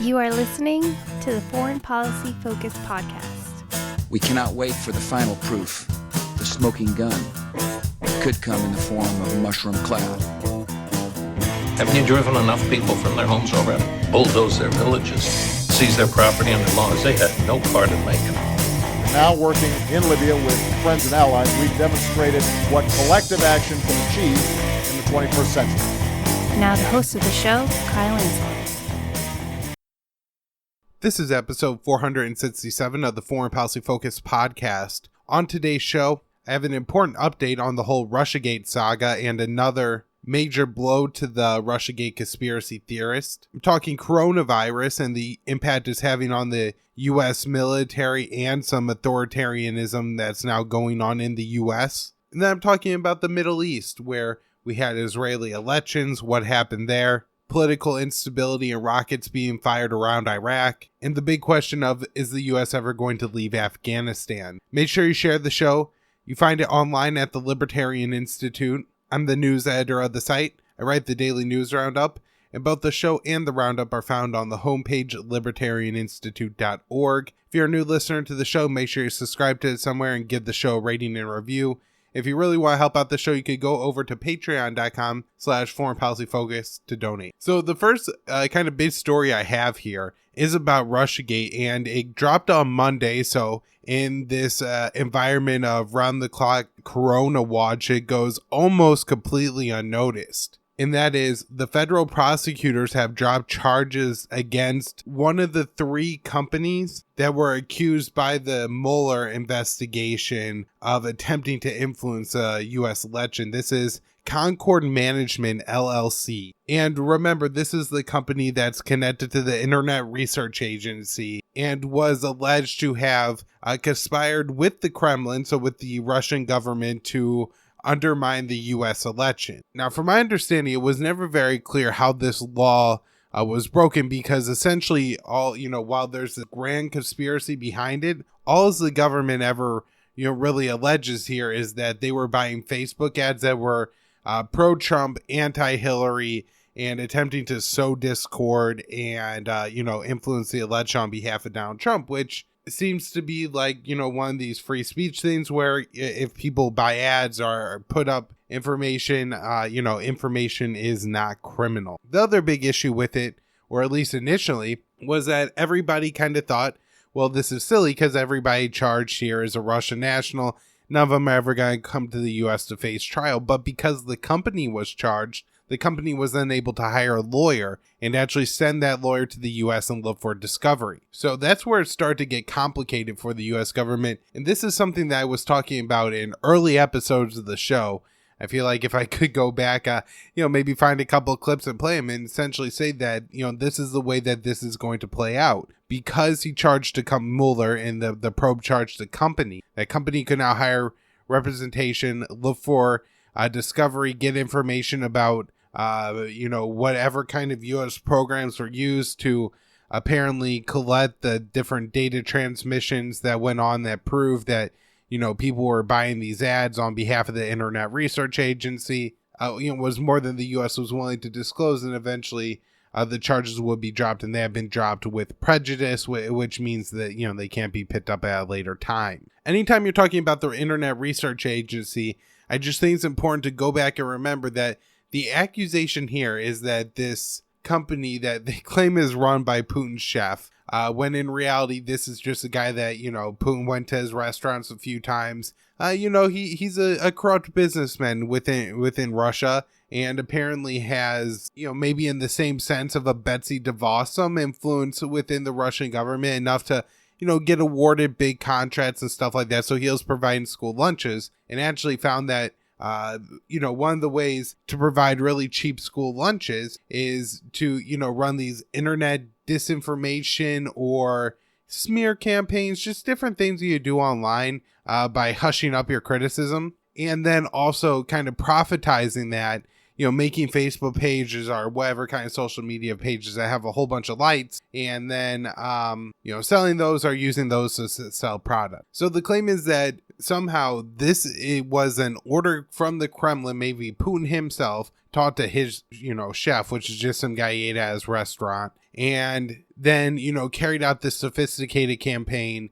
You are listening to the Foreign Policy Focus podcast. We cannot wait for the final proof. The smoking gun could come in the form of a mushroom cloud. Haven't you driven enough people from their homes already? Bulldoze their villages, seize their property and their laws. They had no part in making it. Now working in Libya with friends and allies, we've demonstrated what collective action can achieve in the 21st century. Now the host of the show, Kyle Insel. This is episode 467 of the Foreign Policy Focus podcast. On today's show, I have an important update on the whole Russiagate saga and another major blow to the Russiagate conspiracy theorist. I'm talking coronavirus and the impact it's having on the U.S. military and some authoritarianism that's now going on in the U.S. And then I'm talking about the Middle East, where we had Israeli elections, what happened there, political instability and rockets being fired around Iraq, and the big question of, is the U.S. ever going to leave Afghanistan? Make sure you share the show. You find it online at the Libertarian Institute. I'm the news editor of the site. I write the daily news roundup, and both the show and the roundup are found on the homepage at libertarianinstitute.org. If you're a new listener to the show, make sure you subscribe to it somewhere and give the show a rating and review. If you really want to help out the show, you could go over to patreon.com/foreignpolicyfocus to donate. So the first kind of big story I have here is about Russiagate, and it dropped on Monday. So in this environment of round-the-clock Corona watch, it goes almost completely unnoticed. And that is, the federal prosecutors have dropped charges against one of the three companies that were accused by the Mueller investigation of attempting to influence a U.S. election. This is Concord Management, LLC. And remember, this is the company that's connected to the Internet Research Agency and was alleged to have conspired with the Kremlin, so with the Russian government, to undermine the U.S. election. Now, from my understanding, it was never very clear how this law was broken, because essentially while there's a grand conspiracy behind it, all the government ever, really alleges here is that they were buying Facebook ads that were pro-Trump, anti-Hillary, and attempting to sow discord and, influence the election on behalf of Donald Trump, which seems to be like, one of these free speech things where if people buy ads or put up information, information is not criminal. The other big issue with it, or at least initially, was that everybody kind of thought, well, this is silly because everybody charged here is a Russian national. None of them are ever going to come to the U.S. to face trial. But because the company was charged, the company was then able to hire a lawyer and actually send that lawyer to the U.S. and look for discovery. So that's where it started to get complicated for the U.S. government. And this is something that I was talking about in early episodes of the show. I feel like if I could go back, maybe find a couple of clips and play them and essentially say that, this is the way that this is going to play out. Because he charged to Mueller and the probe charged the company, that company could now hire representation, look for discovery, get information about whatever kind of U.S. programs were used to apparently collect the different data transmissions that went on that proved that, people were buying these ads on behalf of the Internet Research Agency. Was more than the U.S. was willing to disclose, and eventually the charges would be dropped, and they have been dropped with prejudice, which means that, they can't be picked up at a later time. Anytime you're talking about the Internet Research Agency, I just think it's important to go back and remember that the accusation here is that this company that they claim is run by Putin's chef, when in reality, this is just a guy that, Putin went to his restaurants a few times. He's a corrupt businessman within Russia, and apparently has, maybe in the same sense of a Betsy DeVos, some influence within the Russian government enough to, get awarded big contracts and stuff like that. So he was providing school lunches, and actually found that one of the ways to provide really cheap school lunches is to, run these internet disinformation or smear campaigns, just different things that you do online by hushing up your criticism, and then also kind of profitizing that, making Facebook pages or whatever kind of social media pages that have a whole bunch of likes, and then, selling those or using those to sell product. So the claim is that somehow it was an order from the Kremlin, maybe Putin himself, taught to his, chef, which is just some guy he ate at his restaurant, and then, carried out this sophisticated campaign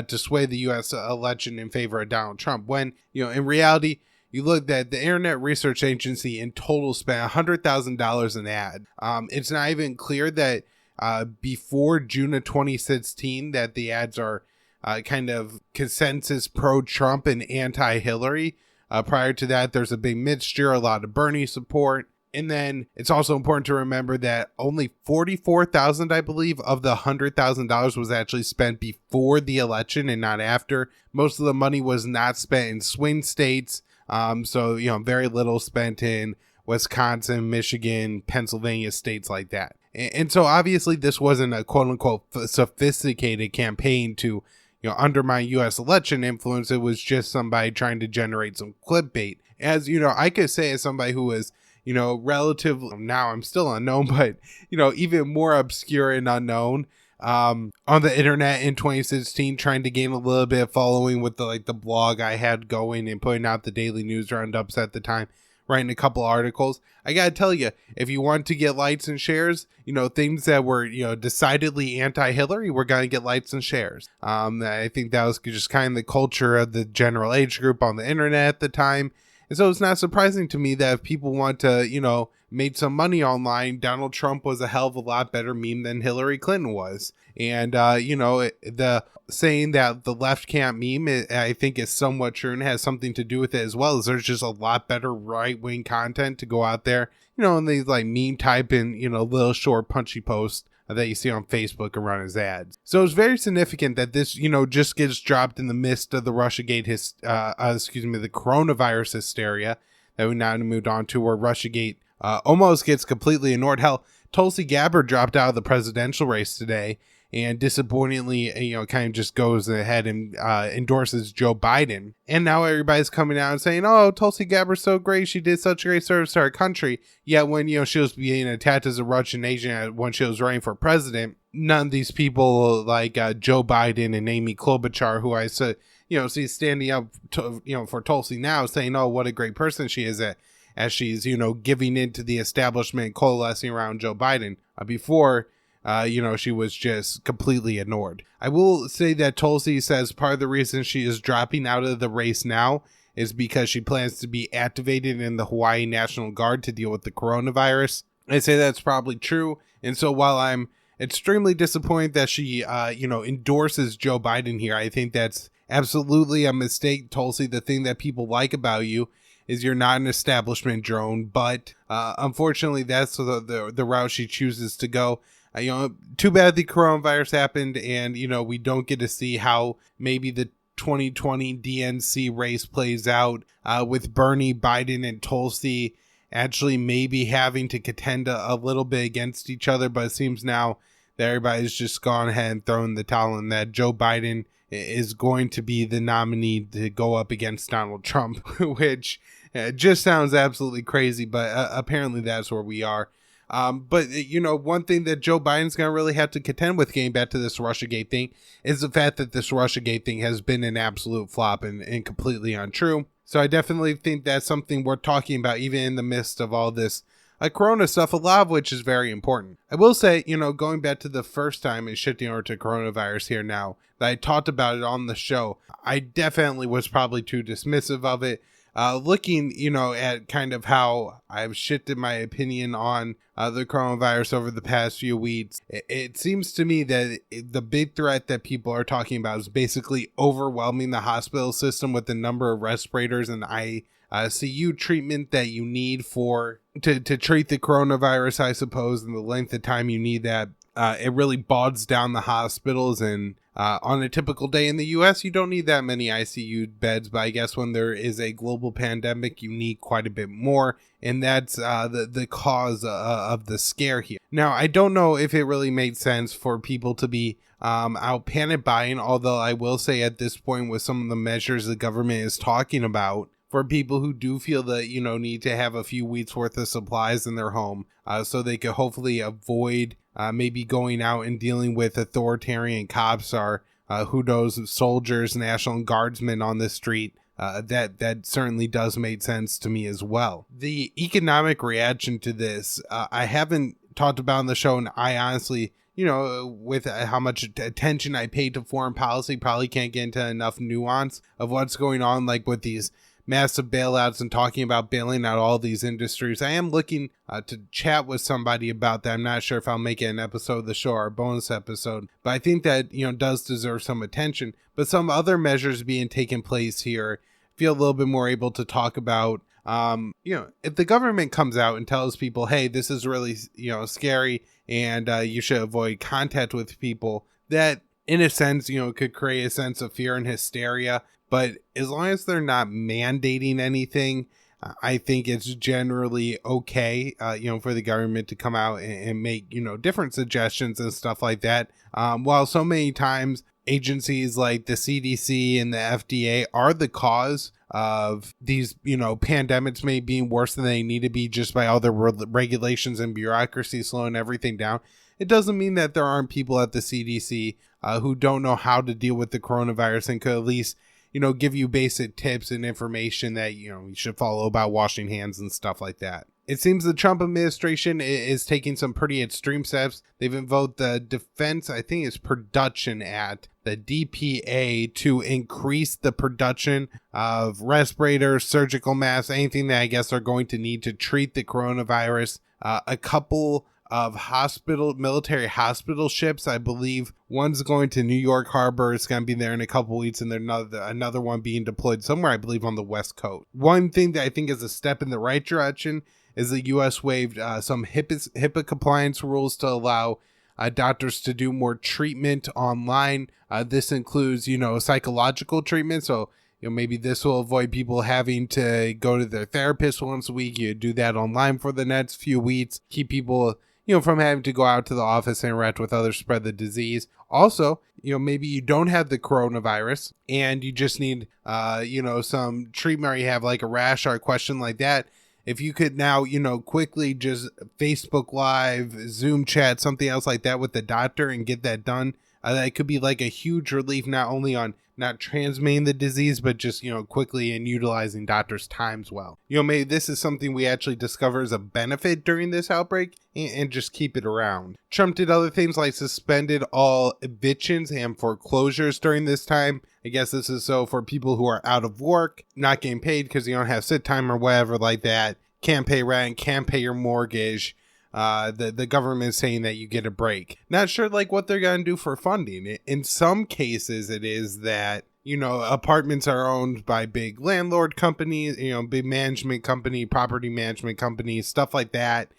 to sway the U.S. election in favor of Donald Trump. When, in reality, you look at the Internet Research Agency in total spent $100,000 an ad. It's not even clear that before June of 2016 that the ads are kind of consensus pro-Trump and anti-Hillary. Prior to that, there's a big mixture, a lot of Bernie support. And then it's also important to remember that only $44,000, I believe, of the $100,000 was actually spent before the election and not after. Most of the money was not spent in swing states. So, very little spent in Wisconsin, Michigan, Pennsylvania, states like that. And so obviously this wasn't a quote unquote sophisticated campaign to, undermine U.S. election influence. It was just somebody trying to generate some clickbait. As, I could say as somebody who was, relative, now I'm still unknown, but, even more obscure and unknown on the internet in 2016, trying to gain a little bit of following with the blog I had going and putting out the daily news roundups at the time, writing a couple articles. I gotta tell you, if you want to get likes and shares, things that were, decidedly anti-Hillary, we're gonna get likes and shares. I think that was just kind of the culture of the general age group on the internet at the time. And so it's not surprising to me that if people want to, made some money online, Donald Trump was a hell of a lot better meme than Hillary Clinton was. And, the saying that the left can't meme, I think is somewhat true and has something to do with it as well, as there's just a lot better right-wing content to go out there, and these meme type in, little short punchy posts that you see on Facebook and run as ads. So it's very significant that this, just gets dropped in the midst of the Russiagate, the coronavirus hysteria that we now moved on to, where Russiagate almost gets completely ignored. Hell, Tulsi Gabbard dropped out of the presidential race today and disappointingly, kind of just goes ahead and endorses Joe Biden. And now everybody's coming out and saying, oh, Tulsi Gabbard's so great. She did such great service to our country. Yet when, she was being attacked as a Russian agent when she was running for president, none of these people like Joe Biden and Amy Klobuchar, who I said, see standing up to, for Tulsi now, saying, oh, what a great person she is as she's, giving into the establishment, coalescing around Joe Biden. Before, she was just completely ignored. I will say that Tulsi says part of the reason she is dropping out of the race now is because she plans to be activated in the Hawaii National Guard to deal with the coronavirus. I say that's probably true. And so while I'm extremely disappointed that she, endorses Joe Biden here, I think that's absolutely a mistake, Tulsi. The thing that people like about you is you're not an establishment drone, but unfortunately that's the route she chooses to go. Too bad the coronavirus happened and, we don't get to see how maybe the 2020 DNC race plays out with Bernie, Biden, and Tulsi actually maybe having to contend a little bit against each other. But it seems now that everybody's just gone ahead and thrown the towel in, that Joe Biden is going to be the nominee to go up against Donald Trump, which just sounds absolutely crazy. But apparently that's where we are. But, one thing that Joe Biden's going to really have to contend with, getting back to this Russiagate thing, is the fact that this Russiagate thing has been an absolute flop and completely untrue. So I definitely think that's something worth talking about, even in the midst of all this corona stuff, a lot of which is very important. I will say, going back to the first time and shifting over to coronavirus here now, that I talked about it on the show, I definitely was probably too dismissive of it. Looking, at kind of how I've shifted my opinion on the coronavirus over the past few weeks, it seems to me that the big threat that people are talking about is basically overwhelming the hospital system with the number of respirators and ICU treatment that you need to treat the coronavirus, I suppose, and the length of time you need that. It really bogs down the hospitals, and on a typical day in the U.S., you don't need that many ICU beds, but I guess when there is a global pandemic, you need quite a bit more, and that's the cause of the scare here. Now, I don't know if it really made sense for people to be out panic buying, although I will say at this point, with some of the measures the government is talking about, for people who do feel that, need to have a few weeks worth of supplies in their home, so they could hopefully avoid maybe going out and dealing with authoritarian cops are who knows, soldiers, National Guardsmen on the street. That certainly does make sense to me as well. The economic reaction to this, I haven't talked about on the show, and I honestly, with how much attention I pay to foreign policy, probably can't get into enough nuance of what's going on, like with these massive bailouts and talking about bailing out all these industries. I am looking to chat with somebody about that. I'm not sure if I'll make it an episode of the show or a bonus episode, but I think that, does deserve some attention. But some other measures being taken place here, feel a little bit more able to talk about, if the government comes out and tells people, hey, this is really, scary and you should avoid contact with people, that in a sense, could create a sense of fear and hysteria. But as long as they're not mandating anything, I think it's generally okay, for the government to come out and make, different suggestions and stuff like that. While so many times agencies like the CDC and the FDA are the cause of these, pandemics maybe being worse than they need to be just by all the regulations and bureaucracy slowing everything down, it doesn't mean that there aren't people at the CDC who don't know how to deal with the coronavirus and could at least give you basic tips and information that, you should follow about washing hands and stuff like that. It seems the Trump administration is taking some pretty extreme steps. They've invoked the Defense, I think it's Production Act, the DPA, to increase the production of respirators, surgical masks, anything that I guess they're going to need to treat the coronavirus. A couple of military hospital ships. I believe one's going to New York Harbor. It's going to be there in a couple weeks, and there's another one being deployed somewhere, I believe, on the West Coast. One thing that I think is a step in the right direction is the U.S. waived some HIPAA compliance rules to allow doctors to do more treatment online. This includes, psychological treatment. So, maybe this will avoid people having to go to their therapist once a week. You do that online for the next few weeks. Keep people, from having to go out to the office and interact with others, spread the disease. Also, maybe you don't have the coronavirus and you just need, some treatment, or you have like a rash or a question like that. If you could now, quickly just Facebook Live, Zoom chat, something else like that with the doctor and get that done, that could be like a huge relief, not only on not transmitting the disease, but just, quickly and utilizing doctors' times well. Maybe this is something we actually discover as a benefit during this outbreak and just keep it around. Trump did other things like suspended all evictions and foreclosures during this time. I guess this is so for people who are out of work, not getting paid because you don't have sick time or whatever like that, can't pay rent, can't pay your mortgage. The government is saying that you get a break. Not sure like what they're going to do for funding. In some cases, it is that, apartments are owned by big landlord companies, big management company, property management companies, stuff like that.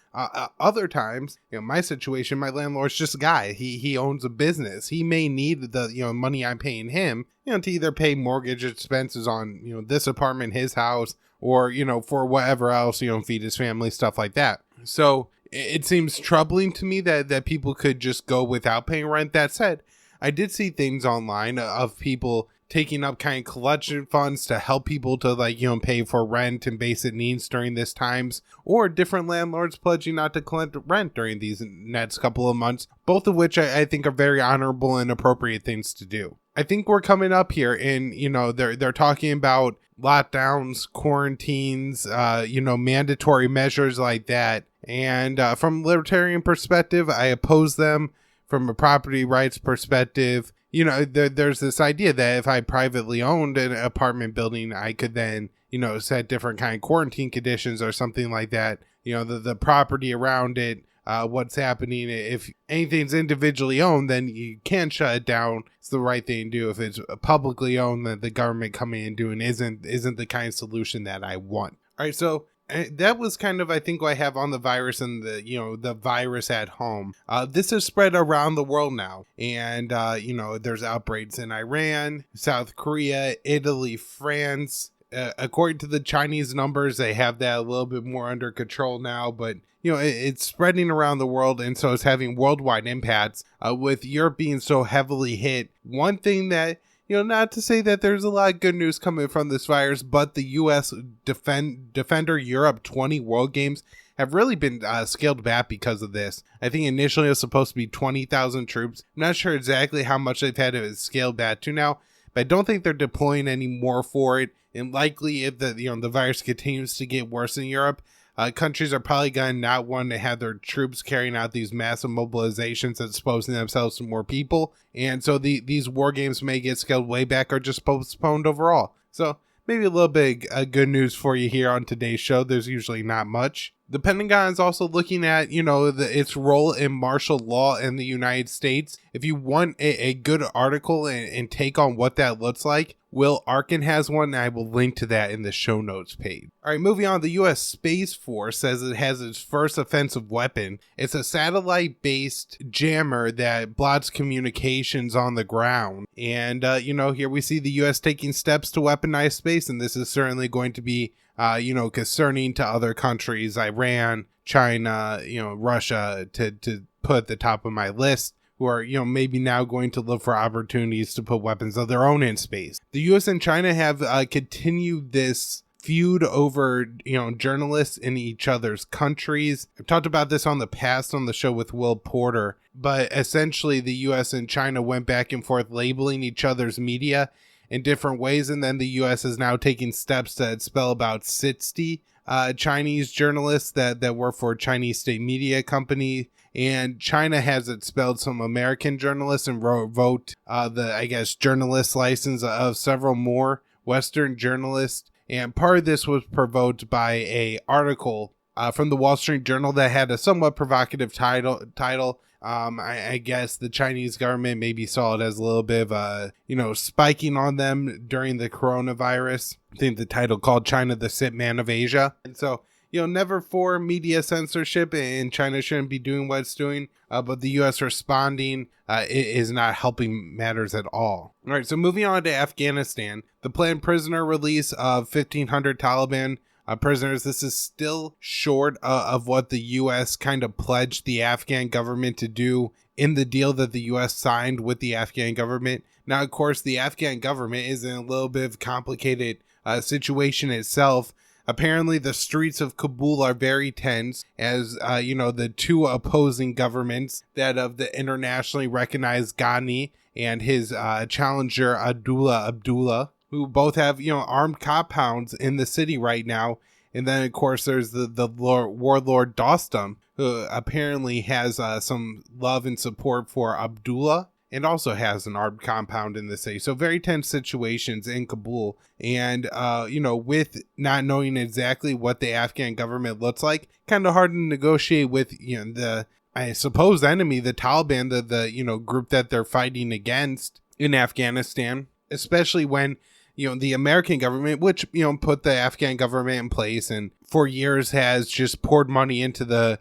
Other times, my situation, my landlord's just a guy. He owns a business. He may need the, money I'm paying him, to either pay mortgage expenses on, this apartment, his house, or, for whatever else, feed his family, stuff like that. So it seems troubling to me that people could just go without paying rent. That said, I did see things online of people taking up kind of collection funds to help people to pay for rent and basic needs during this times, or different landlords pledging not to collect rent during these next couple of months, both of which I think are very honorable and appropriate things to do. I think we're coming up here and, they're talking about lockdowns, quarantines, mandatory measures like that. And from a libertarian perspective, I oppose them. From a property rights perspective, there's this idea that if I privately owned an apartment building, I could then, set different kind of quarantine conditions or something like that. The property around it, what's happening. If anything's individually owned, then you can shut it down. It's the right thing to do. If it's publicly owned, then the government coming and doing isn't the kind of solution that I want. All right, so that was kind of, I think, what I have on the virus and the virus at home. This has spread around the world now. And, there's outbreaks in Iran, South Korea, Italy, France. According to the Chinese numbers, they have that a little bit more under control now. But, it's spreading around the world. And so it's having worldwide impacts with Europe being so heavily hit. One thing that, not to say that there's a lot of good news coming from this virus, but the U.S. Defender Europe 20 World Games have really been scaled back because of this. I think initially it was supposed to be 20,000 troops. I'm not sure exactly how much they've had to scale back to now, but I don't think they're deploying any more for it. And likely, if the virus continues to get worse in Europe, countries are probably going to not want to have their troops carrying out these massive mobilizations and exposing themselves to more people. And so these war games may get scaled way back or just postponed overall. So maybe a little bit of good news for you here on today's show. There's usually not much. The Pentagon is also looking at, its role in martial law in the United States. If you want a good article and take on what that looks like, Arkin has one, and I will link to that in the show notes page. All right, moving on. The U.S. Space Force says it has its first offensive weapon. It's a satellite-based jammer that blocks communications on the ground. And, here we see the U.S. taking steps to weaponize space, and this is certainly going to be concerning to other countries, Iran, China, Russia, to put at the top of my list, who are, maybe now going to look for opportunities to put weapons of their own in space. The U.S. and China have continued this feud over, journalists in each other's countries. I've talked about this on the show with Will Porter, but essentially the U.S. and China went back and forth labeling each other's media in different ways, and then the U.S. is now taking steps to expel about 60 Chinese journalists that work for a Chinese state media company, and China has expelled some American journalists and revoked journalist license of several more Western journalists. And part of this was provoked by a article from the Wall Street Journal that had a somewhat provocative title. I guess the Chinese government maybe saw it as a little bit of spiking on them during the coronavirus. I think the title called China the Sit Man of Asia. And so, never for media censorship, and China shouldn't be doing what it's doing. But the U.S. responding is not helping matters at all. All right, so moving on to Afghanistan, the planned prisoner release of 1,500 Taliban prisoners. This is still short of what the U.S. kind of pledged the Afghan government to do in the deal that the U.S. signed with the Afghan government. Now, of course, the Afghan government is in a little bit of a complicated situation itself. Apparently, the streets of Kabul are very tense as, the two opposing governments, that of the internationally recognized Ghani and his challenger Abdullah, who both have, armed compounds in the city right now. And then, of course, there's the warlord Dostum, who apparently has some love and support for Abdullah and also has an armed compound in the city. So very tense situations in Kabul. And, with not knowing exactly what the Afghan government looks like, kind of hard to negotiate with, the, I suppose, enemy, the Taliban, the group that they're fighting against in Afghanistan, especially when the American government, which, put the Afghan government in place and for years has just poured money into the,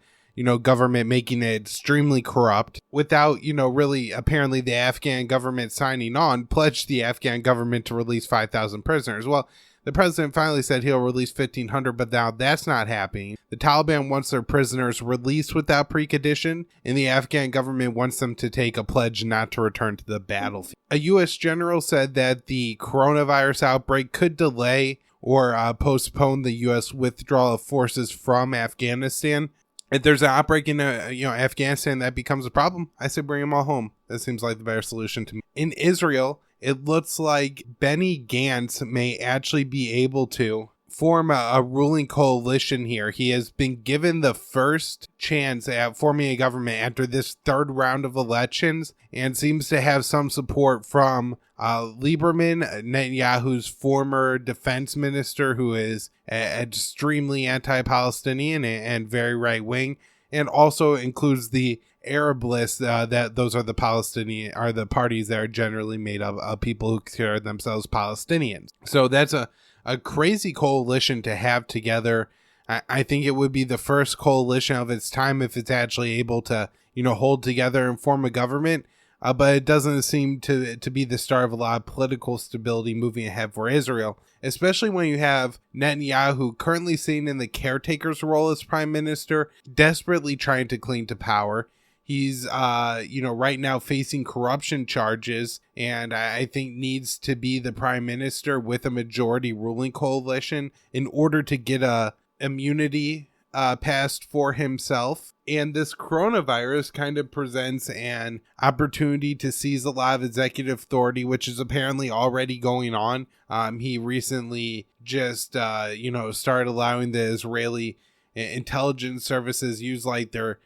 government, making it extremely corrupt without, really, apparently the Afghan government signing on, pledged the Afghan government to release 5,000 prisoners. Well, the president finally said he'll release 1,500, but now that's not happening. The Taliban wants their prisoners released without precondition, and the Afghan government wants them to take a pledge not to return to the battlefield. A U.S. general said that the coronavirus outbreak could delay or postpone the U.S. withdrawal of forces from Afghanistan. If there's an outbreak in Afghanistan that becomes a problem, I say bring them all home. That seems like the better solution to me. In Israel, it looks like Benny Gantz may actually be able to form a ruling coalition here. He has been given the first chance at forming a government after this third round of elections and seems to have some support from Lieberman, Netanyahu's former defense minister, who is extremely anti-Palestinian and very right-wing, and also includes the Arab list, that those are the parties that are generally made up of people who consider themselves Palestinians. So that's a crazy coalition to have together. I think it would be the first coalition of its time if it's actually able to, hold together and form a government. But it doesn't seem to be the start of a lot of political stability moving ahead for Israel, especially when you have Netanyahu currently sitting in the caretaker's role as prime minister, desperately trying to cling to power. He's, right now facing corruption charges, and I think needs to be the prime minister with a majority ruling coalition in order to get a immunity passed for himself. And this coronavirus kind of presents an opportunity to seize a lot of executive authority, which is apparently already going on. He recently just, started allowing the Israeli intelligence services use like their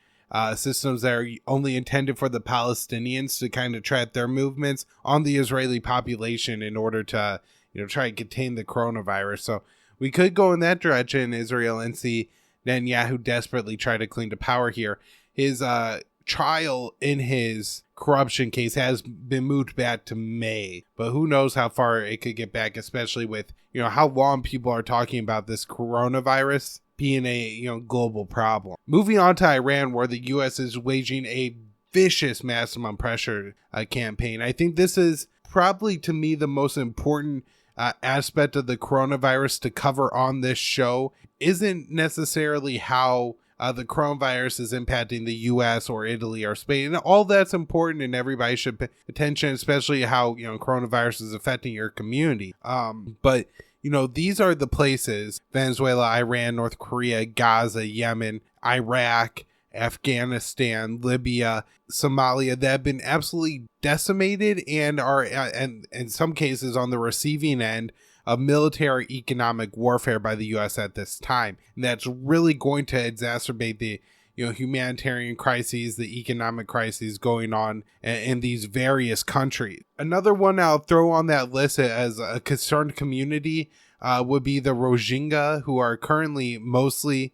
systems that are only intended for the Palestinians to kind of track their movements on the Israeli population in order to, try and contain the coronavirus. So we could go in that direction, Israel, and see Netanyahu desperately try to cling to power here. His trial in his corruption case has been moved back to May, but who knows how far it could get back, especially with, how long people are talking about this coronavirus being a global problem. Moving on to Iran, where the U.S. is waging a vicious maximum pressure campaign. I think this is probably, to me, the most important aspect of the coronavirus to cover on this show. Isn't necessarily how the coronavirus is impacting the U.S. or Italy or Spain. And all that's important, and everybody should pay attention, especially how coronavirus is affecting your community. But these are the places: Venezuela, Iran, North Korea, Gaza, Yemen, Iraq, Afghanistan, Libya, Somalia, that have been absolutely decimated and are, and in some cases, on the receiving end of military economic warfare by the U.S. at this time. And that's really going to exacerbate the humanitarian crises, the economic crises going on in these various countries. Another one I'll throw on that list as a concerned community would be the Rohingya, who are currently mostly,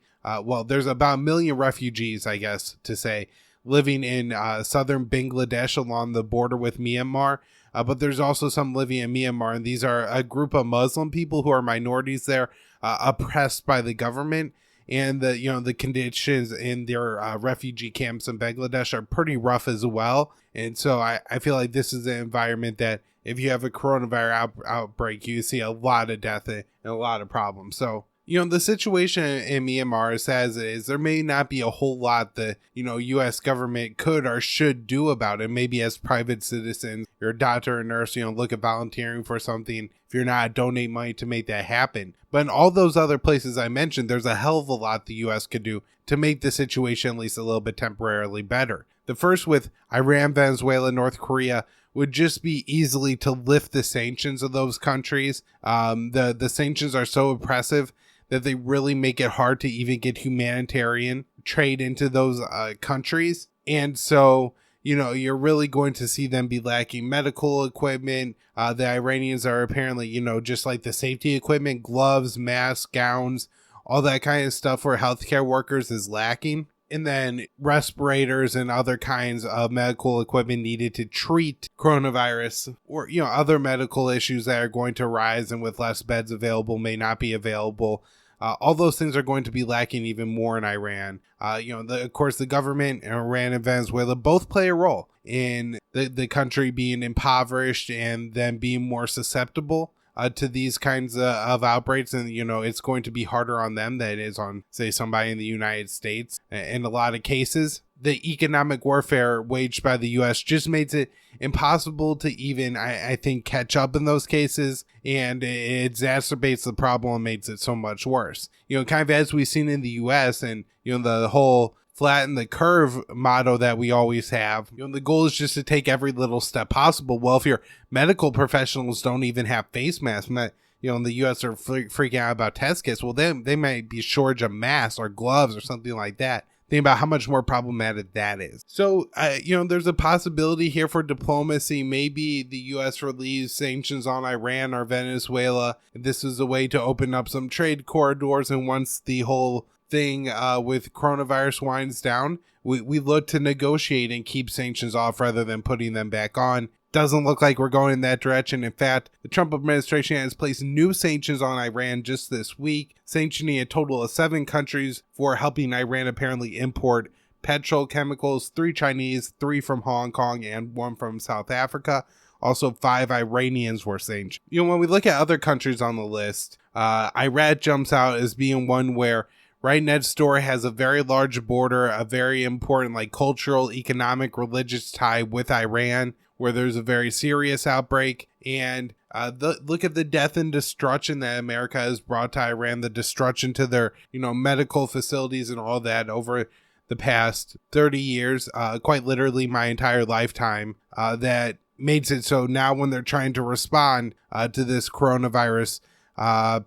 there's about 1 million refugees, I guess to say, living in southern Bangladesh along the border with Myanmar. But there's also some living in Myanmar, and these are a group of Muslim people who are minorities there, oppressed by the government. And the conditions in their refugee camps in Bangladesh are pretty rough as well. And so I feel like this is an environment that if you have a coronavirus outbreak, you see a lot of death and a lot of problems. So, the situation in Myanmar, as sad as it is, there may not be a whole lot the, U.S. government could or should do about it. Maybe as private citizens, you're a doctor or nurse, look at volunteering for something. If you're not, donate money to make that happen. But in all those other places I mentioned, there's a hell of a lot the U.S. could do to make the situation at least a little bit temporarily better. The first, with Iran, Venezuela, North Korea, would just be easily to lift the sanctions of those countries. The sanctions are so oppressive that they really make it hard to even get humanitarian trade into those countries. And so, you're really going to see them be lacking medical equipment. The Iranians are apparently, just like the safety equipment, gloves, masks, gowns, all that kind of stuff for healthcare workers is lacking. And then respirators and other kinds of medical equipment needed to treat coronavirus or, other medical issues that are going to arise and with less beds available may not be available. All those things are going to be lacking even more in Iran. Of course, the government in Iran and Venezuela both play a role in the country being impoverished and then being more susceptible to these kinds of outbreaks. And, it's going to be harder on them than it is on, say, somebody in the United States. In a lot of cases, the economic warfare waged by the U.S. just makes it impossible to even, I think, catch up in those cases. And it exacerbates the problem and makes it so much worse. Kind of as we've seen in the U.S. and, the whole flatten the curve motto that we always have. The goal is just to take every little step possible. Well, if your medical professionals don't even have face masks, in the U.S. are freaking out about test kits, well, then they might be shortage of masks or gloves or something like that. Think about how much more problematic that is. So, there's a possibility here for diplomacy. Maybe the U.S. relieves sanctions on Iran or Venezuela. This is a way to open up some trade corridors. And once the whole thing with coronavirus winds down, we look to negotiate and keep sanctions off rather than putting them back on. Doesn't look like we're going in that direction. In fact, the Trump administration has placed new sanctions on Iran just this week, sanctioning a total of 7 countries for helping Iran apparently import petrochemicals, 3 Chinese, 3 from Hong Kong, and 1 from South Africa. Also, 5 Iranians were sanctioned. When we look at other countries on the list, Iraq jumps out as being one where right next door has a very large border, a very important like cultural, economic, religious tie with Iran, where there's a very serious outbreak. And look at the death and destruction that America has brought to Iran, the destruction to their, medical facilities and all that over the past 30 years, quite literally my entire lifetime, that makes it so now when they're trying to respond to this coronavirus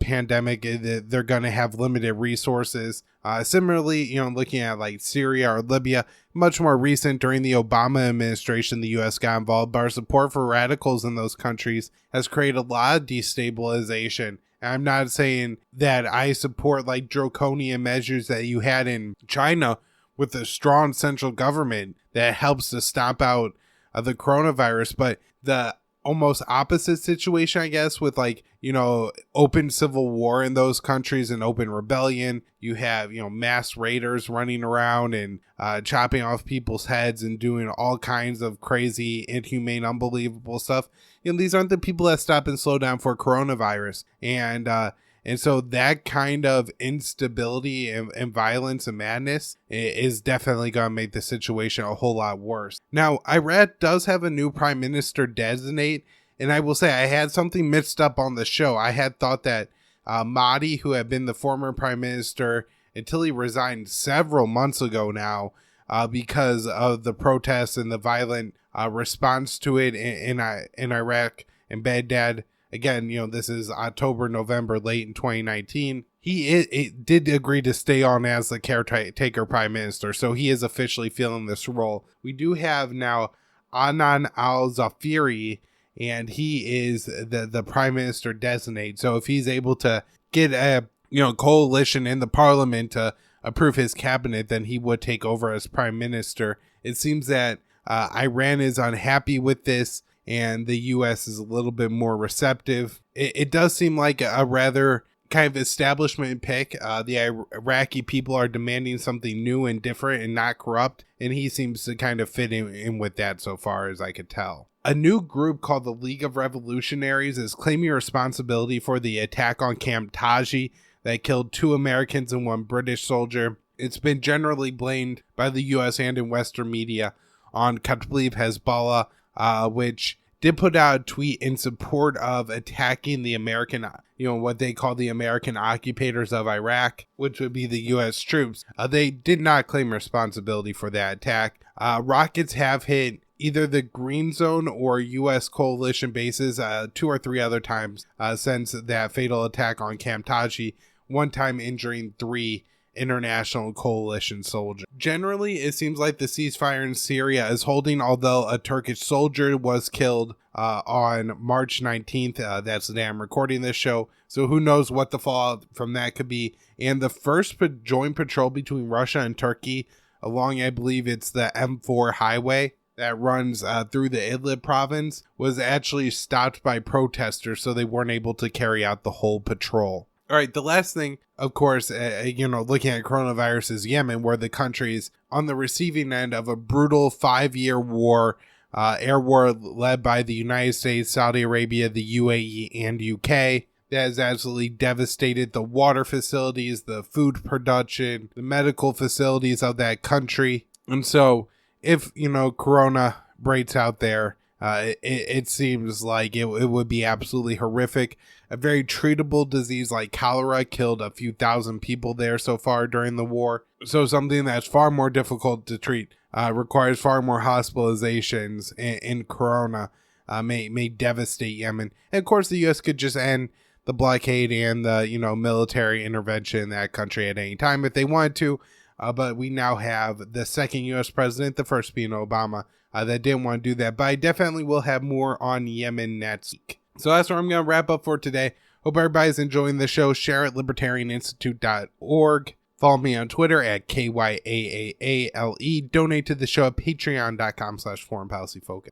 pandemic, they're going to have limited resources. Similarly, looking at like Syria or Libya, much more recent during the Obama administration, the U.S. got involved, but our support for radicals in those countries has created a lot of destabilization. And I'm not saying that I support like draconian measures that you had in China with a strong central government that helps to stomp out the coronavirus, but the almost opposite situation, I guess, with like, open civil war in those countries and open rebellion. You have, mass raiders running around and chopping off people's heads and doing all kinds of crazy, inhumane, unbelievable stuff. These aren't the people that stop and slow down for coronavirus. And so that kind of instability and violence and madness is definitely going to make the situation a whole lot worse. Now, Iraq does have a new prime minister designate, and I will say I had something mixed up on the show. I had thought that Mahdi, who had been the former prime minister until he resigned several months ago now because of the protests and the violent response to it in Iraq and Baghdad. Again, this is October, November, late in 2019. He did agree to stay on as the caretaker prime minister, so he is officially filling this role. We do have now Adnan al-Zafiri, and he is the prime minister designate. So if he's able to get a coalition in the parliament to approve his cabinet, then he would take over as prime minister. It seems that Iran is unhappy with this, and the U.S. is a little bit more receptive. It does seem like a rather kind of establishment pick. The Iraqi people are demanding something new and different and not corrupt, and he seems to kind of fit in with that so far as I could tell. A new group called the League of Revolutionaries is claiming responsibility for the attack on Camp Taji that killed 2 Americans and 1 British soldier. It's been generally blamed by the U.S. and in Western media on Kataib Hezbollah, which did put out a tweet in support of attacking the American, what they call the American occupators of Iraq, which would be the U.S. troops. They did not claim responsibility for that attack. Rockets have hit either the Green Zone or U.S. coalition bases 2 or 3 other times since that fatal attack on Camp Taji, one time injuring 3 international coalition soldiers. Generally, it seems like the ceasefire in Syria is holding, although a Turkish soldier was killed on March 19th. That's the day I'm recording this show. So who knows what the fallout from that could be. And the first joint patrol between Russia and Turkey along, I believe it's the M4 highway that runs through the Idlib province, was actually stopped by protesters, so they weren't able to carry out the whole patrol. All right, the last thing, of course, looking at coronavirus is Yemen, where the country's on the receiving end of a brutal 5-year war, air war led by the United States, Saudi Arabia, the UAE, and UK. That has absolutely devastated the water facilities, the food production, the medical facilities of that country. And so if, corona breaks out there, it seems like it would be absolutely horrific. A very treatable disease like cholera killed a few thousand people there so far during the war. So something that's far more difficult to treat, requires far more hospitalizations, and corona may devastate Yemen. And of course, the U.S. could just end the blockade and the military intervention in that country at any time if they wanted to. But we now have the second U.S. president, the first being Obama, that didn't want to do that. But I definitely will have more on Yemen next week. So that's where I'm going to wrap up for today. Hope everybody's enjoying the show. Share at libertarianinstitute.org. Follow me on Twitter at KYAAALE. Donate to the show at patreon.com/foreignpolicyfocus.